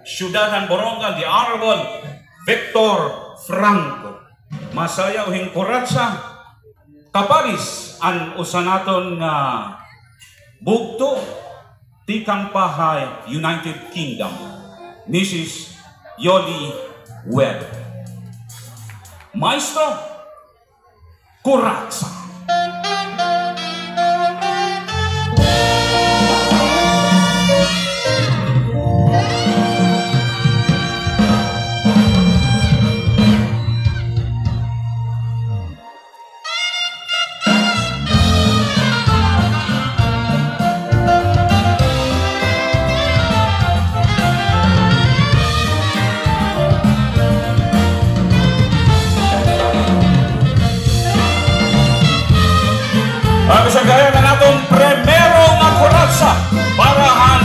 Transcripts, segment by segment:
Syudadan Borongan, the Honorable Victor Franco. Masaya uhing kuratsa, kaparis an usanaton nga bugto, tikang pahay United Kingdom, Mrs. Yoli Webb. Maestro, kuratsa. Gaya na natong primero nga kuratsa parahan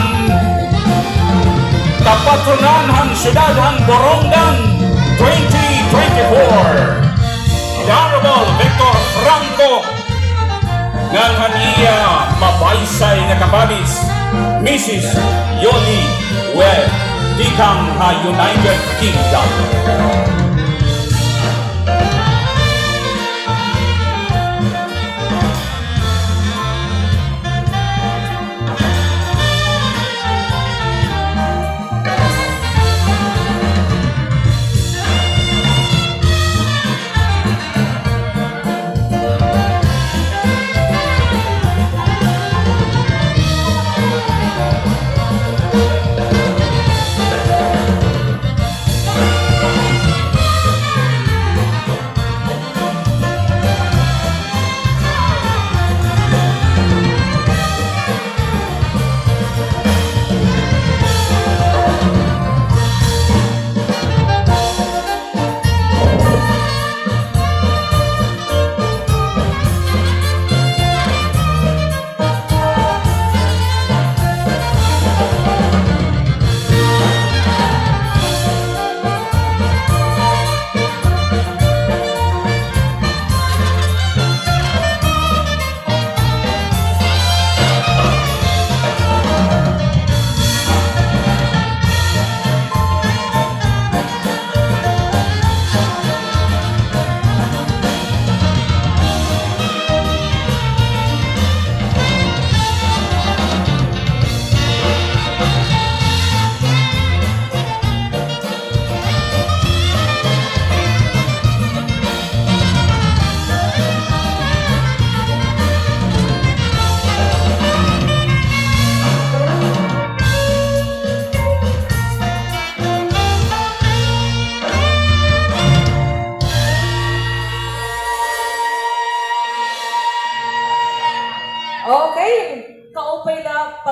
kapatronan Syudad Borongan 2024. The Honorable Victor Franco ngang haniya mabaysay na kapanis Mrs. Yoli Webb, tikang United Kingdom.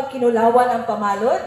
Kinulawan ang pamalot.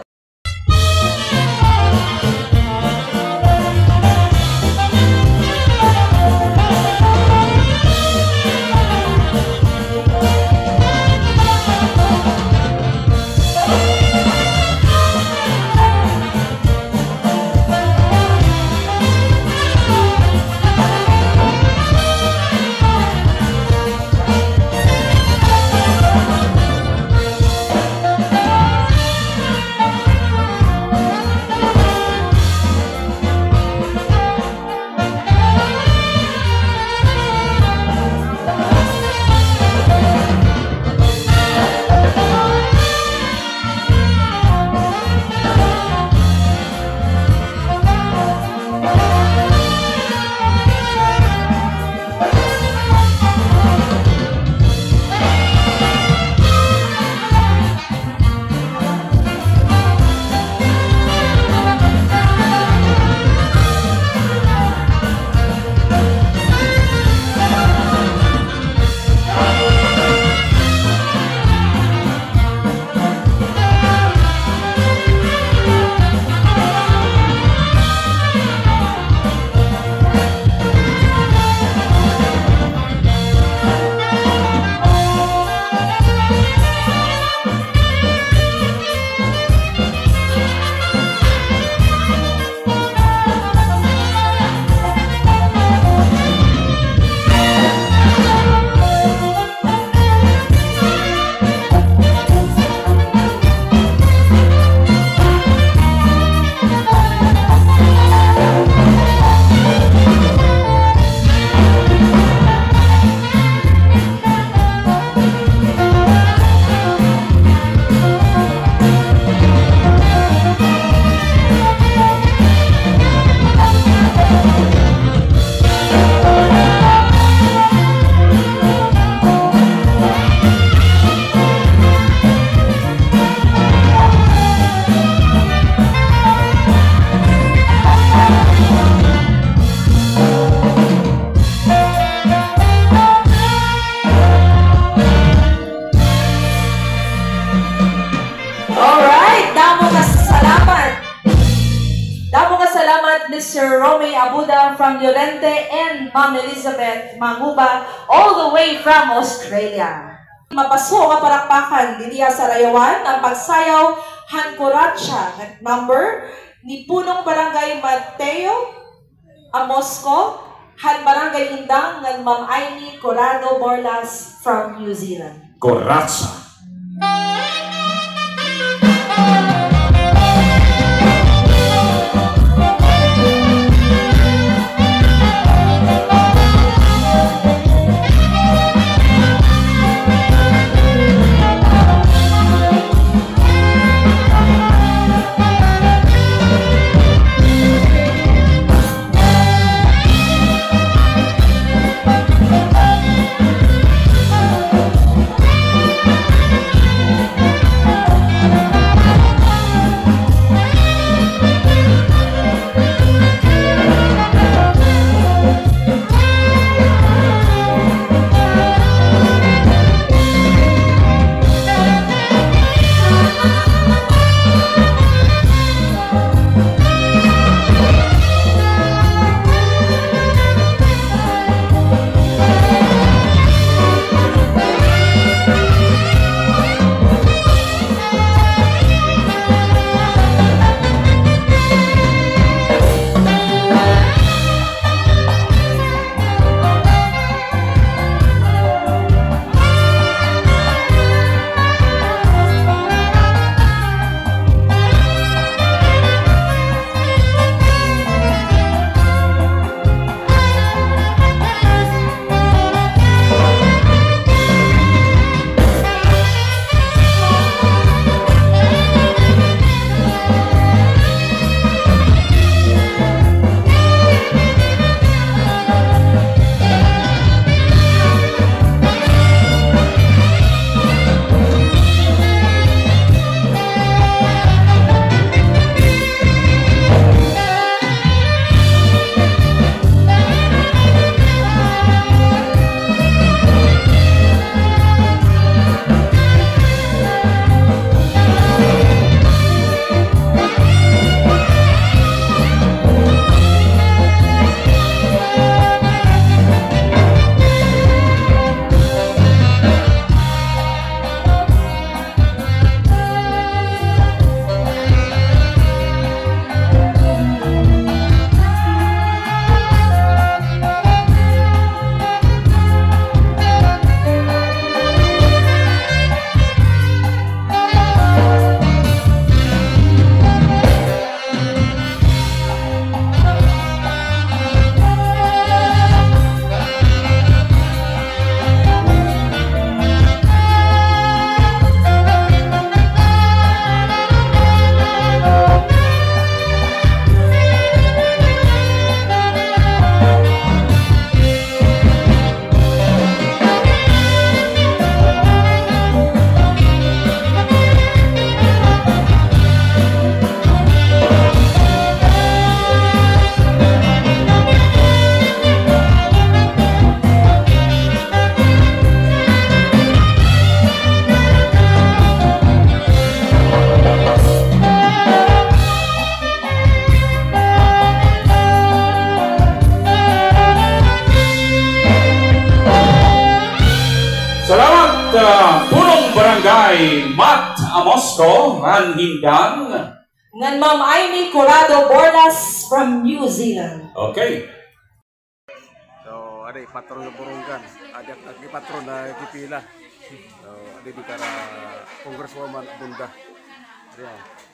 Mr. Romy Abuda from Llorente and Ma'am Elizabeth Manguba all the way from Australia. Mapaso nga parakpakan diliya sa Rayawan ang pagsayaw Hankoracha number ni Punong Barangay Mateo Amosco han Barangay Indang ng Ma'am Aimee Corrado Borlas from New Zealand. Corazza. Punong Barangay Mat Amosco, ngan Hindang. Ngan Ma'am Aimee Corrado Borlas from New Zealand. Okay. So, ada patron ng Burungan. Ada patron na kipila. So, ada di kara Congresswoman Bunda. Ayan.